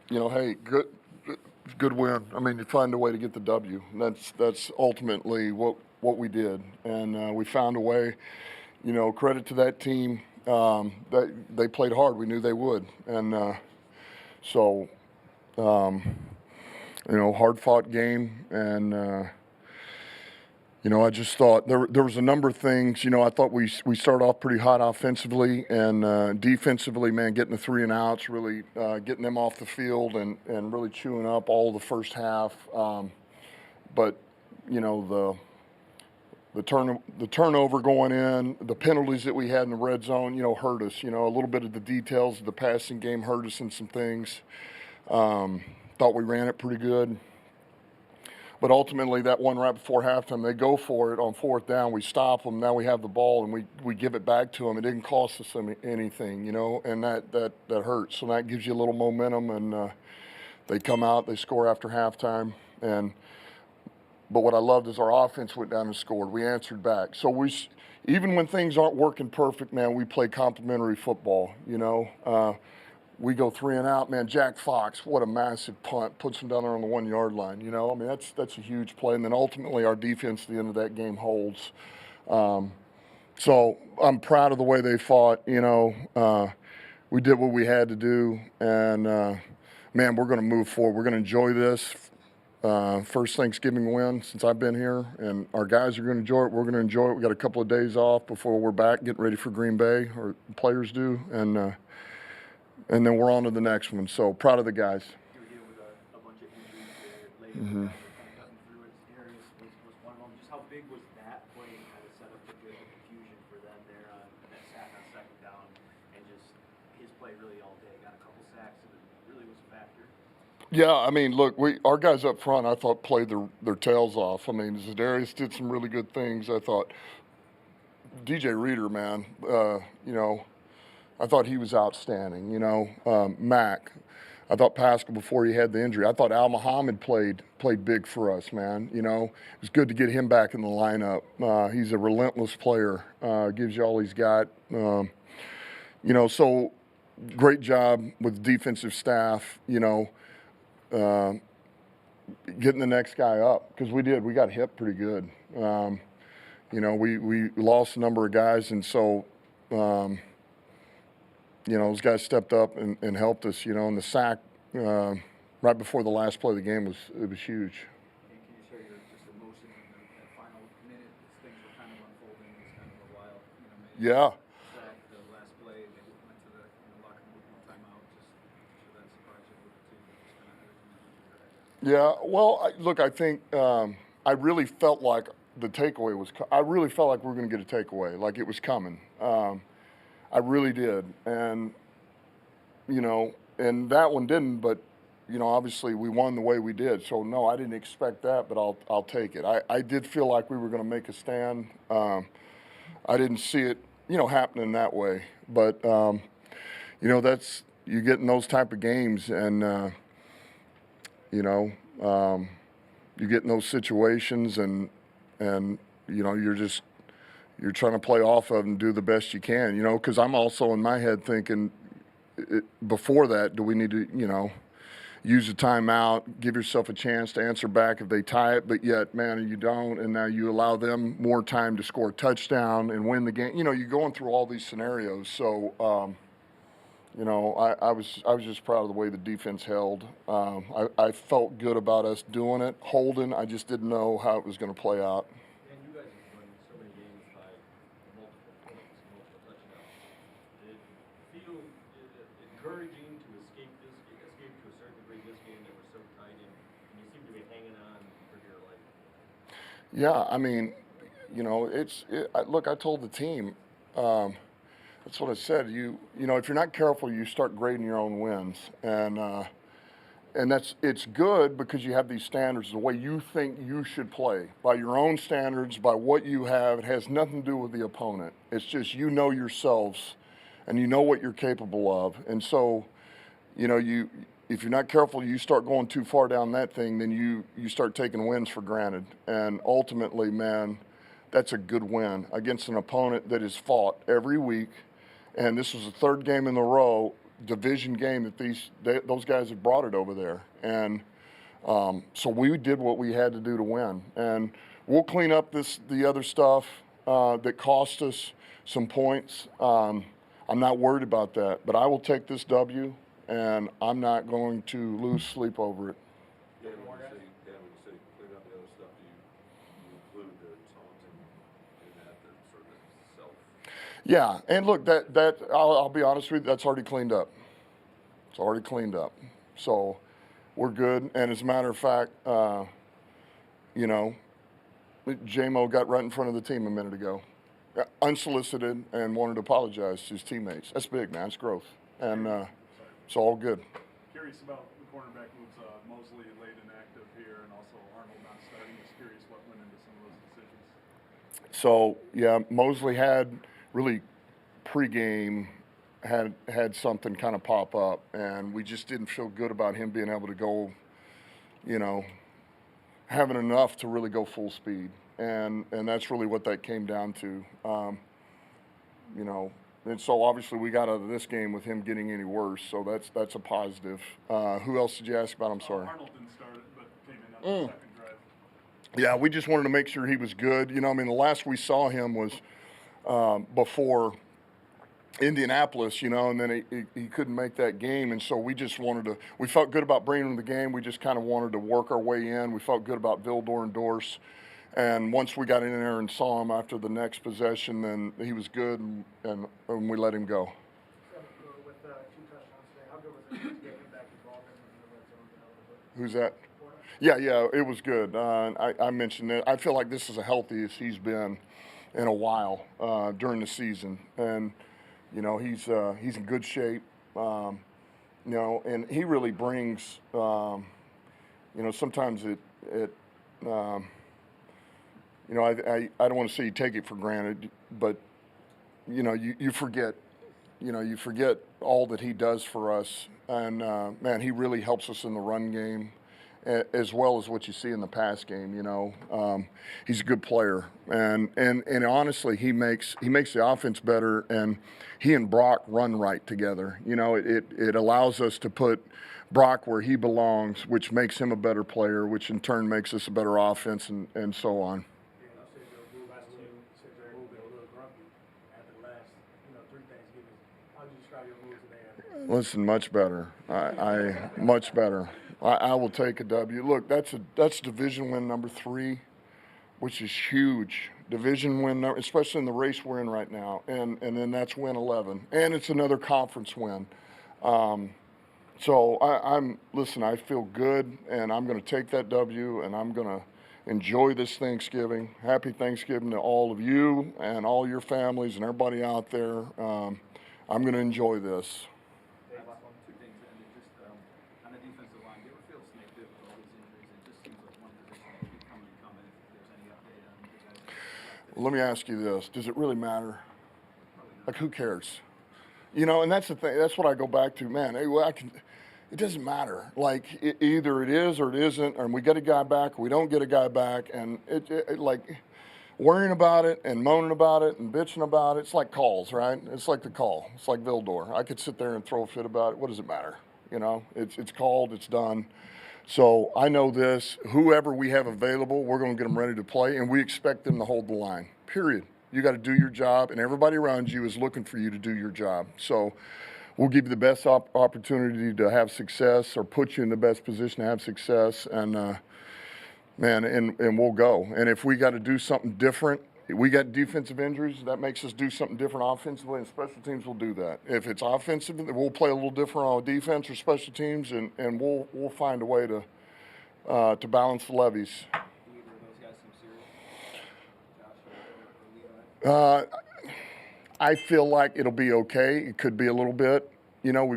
hey, good win. I mean, you find a way to get the W. That's ultimately what we did, and we found a way. Credit to that team. They played hard. We knew they would, and so hard-fought game, and I just thought there was a number of things. I thought we started off pretty hot offensively and defensively, man, getting the 3 and outs, really getting them off the field and really chewing up all the first half. But the turnover going in, the penalties that we had in the red zone, hurt us. A little bit of the details of the passing game hurt us in some things. Thought we ran it pretty good. But ultimately, that one right before halftime, they go for it on 4th down. We stop them. Now we have the ball, and we give it back to them. It didn't cost us anything, and that hurts. So that gives you a little momentum, and they come out, they score after halftime. But what I loved is our offense went down and scored. We answered back. So even when things aren't working perfect, man, we play complementary football, We go 3 and out, man. Jack Fox, what a massive punt, puts him down there on the 1-yard line. I mean, that's a huge play. And then ultimately, our defense at the end of that game holds. So I'm proud of the way they fought. We did what we had to do, and man, we're going to move forward. We're going to enjoy this first Thanksgiving win since I've been here, and our guys are going to enjoy it. We're going to enjoy it. We got a couple of days off before we're back, getting ready for Green Bay, or players do, and then we're on to the next one. So proud of the guys. You were dealing with a bunch of injuries there later. Mm-hmm. Kind of cutting through it. Darius was one of them. Just how big was that play and kind of set up the confusion for them there on that sack on 2nd down, and just his play really all day. Got a couple sacks, and it really was a factor. Yeah, I mean, look, our guys up front, I thought played their tails off. I mean, Darius did some really good things. I thought DJ Reader, man, I thought he was outstanding. Mac, I thought Pascal before he had the injury. I thought Al Muhammad played big for us, man. It was good to get him back in the lineup. He's a relentless player. Gives you all he's got. So great job with the defensive staff. Getting the next guy up, because we did. We got hit pretty good. We lost a number of guys, and so. Those guys stepped up and helped us, and the sack right before the last play of the game was huge. And can you share your just emotion in that final minute as things were kind of unfolding? It was kind of a while, maybe Yeah. Sack, the last play, they went to the locker room with one timeout. Just sure that surprised you with the team. Just kind of everything that you Yeah. Well, I think I really felt like the takeaway was. I really felt like we were going to get a takeaway, like it was coming. I really did, and and that one didn't. But obviously we won the way we did. So no, I didn't expect that, but I'll take it. I did feel like we were going to make a stand. I didn't see it, happening that way. But that's you get in those type of games, and you get in those situations, and you're trying to play off of and do the best you can, because I'm also in my head thinking before that, do we need to, use a timeout, give yourself a chance to answer back if they tie it, but yet, man, you don't, and now you allow them more time to score a touchdown and win the game. You're going through all these scenarios. So, I was just proud of the way the defense held. I felt good about us doing it, holding. I just didn't know how it was going to play out. Encouraging to escape to a certain degree this game that was so tight, and you seem to be hanging on for dear life. Yeah, I mean, look, I told the team, that's what I said. If you're not careful, you start grading your own wins, and it's good because you have these standards, the way you think you should play, by your own standards, by what you have. It has nothing to do with the opponent. It's just yourselves. And you know what you're capable of. And so, if you're not careful, you start going too far down that thing, then you start taking wins for granted. And ultimately, man, that's a good win against an opponent that is fought every week. And this was the 3rd game in a row. division game that those guys have brought it over there. And so we did what we had to do to win. And we'll clean up the other stuff that cost us some points. I'm not worried about that. But I will take this W, and I'm not going to lose sleep over it. Yeah, when you say clean up the other stuff, do you include the taunting in that sort of self? Yeah, and look, that I'll be honest with you, that's already cleaned up. It's already cleaned up. So we're good. And as a matter of fact, you know, J-Mo got right in front of the team a minute ago, unsolicited, and wanted to apologize to his teammates. That's big, man. It's growth. And it's all good. Curious about the cornerback moves, Mosley late inactive here, and also Arnold not starting. Just curious what went into some of those decisions. So, yeah, Mosley had really pregame had something kind of pop up, and we just didn't feel good about him being able to go, you know, having enough to really go full speed. And that's really what that came down to. You know, and so obviously we got out of this game with him getting any worse, so that's a positive. Who else did you ask about? I'm sorry. Arnold didn't start it, but came in on the second drive. Yeah, we just wanted to make sure he was good. You know, I mean, the last we saw him was before Indianapolis, you know, and then he couldn't make that game. And so we just wanted to – we felt good about bringing him to the game. We just kind of wanted to work our way in. We felt good about Vildor and Dorse. And once we got in there and saw him after the next possession, then he was good, and we let him go. With 2 touchdowns today, how good was it to get him back involved in the red zone? Who's that? Yeah, it was good. I mentioned it. I feel like this is as healthy as he's been in a while during the season, and you know he's in good shape. You know, and he really brings. You know, sometimes it. You know, I don't want to say you take it for granted, but you know you forget. You know, you forget all that he does for us, and man, he really helps us in the run game, as well as what you see in the pass game. You know, he's a good player, and honestly, he makes the offense better, and he and Brock run right together. You know, it allows us to put Brock where he belongs, which makes him a better player, which in turn makes us a better offense, and so on. Listen, much better. I much better. I will take a W. Look, that's division win number 3, which is huge. Division win, especially in the race we're in right now, and then that's win 11, and it's another conference win. So listen. I feel good, and I'm going to take that W, and I'm going to enjoy this Thanksgiving. Happy Thanksgiving to all of you and all your families and everybody out there. I'm going to enjoy this. Two things, and just on the defensive line, do you ever feel snake bit with all these injuries? It just seems like one position will keep coming and coming. If there's any update on the guys. Let me ask you this: does it really matter? Like, who cares? You know, and that's the thing. That's what I go back to, man. It doesn't matter. Like, either it is or it isn't, and we get a guy back, or we don't get a guy back, and it like worrying about it and moaning about it and bitching about it. It's like calls, right? It's like the call. It's like Vildor. I could sit there and throw a fit about it. What does it matter? You know, it's called. It's done. So I know this. Whoever we have available, we're going to get them ready to play, and we expect them to hold the line. Period. You got to do your job, and everybody around you is looking for you to do your job. So we'll give you the best opportunity to have success, or put you in the best position to have success, and man, and we'll go. And if we got to do something different, we got defensive injuries, that makes us do something different offensively, and special teams will do that. If it's offensive, we'll play a little different on defense or special teams, and we'll find a way to balance the levies. Do either of those guys seem serious? Josh or Levi? I feel like it'll be okay. It could be a little bit. You know,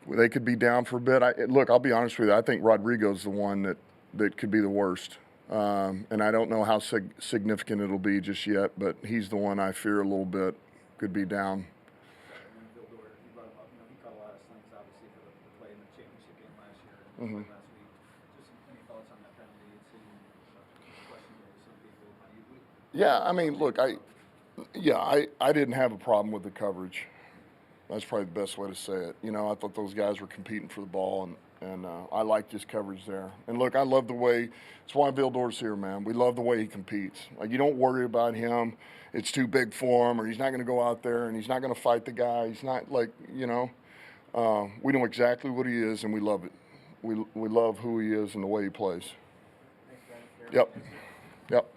they could be down for a bit. Look, I'll be honest with you. I think Rodrigo's the one that could be the worst. And I don't know how significant it'll be just yet, but he's the one I fear a little bit could be down. And then Vildor, you brought him up. You know, he caught a lot of slings, obviously, for the play in the championship game last year and last week. Just any thoughts on that penalty? It seemed questionable to some people. How do you? Yeah, I mean, look, I didn't have a problem with the coverage. That's probably the best way to say it. You know, I thought those guys were competing for the ball, and I liked his coverage there. And look, I love the way, that's why Vildor's here, man. We love the way he competes. Like, you don't worry about him. It's too big for him, or he's not going to go out there, and he's not going to fight the guy. He's not like, you know, we know exactly what he is, and we love it. We love who he is and the way he plays. Thanks, Brandon. Yep. Yep.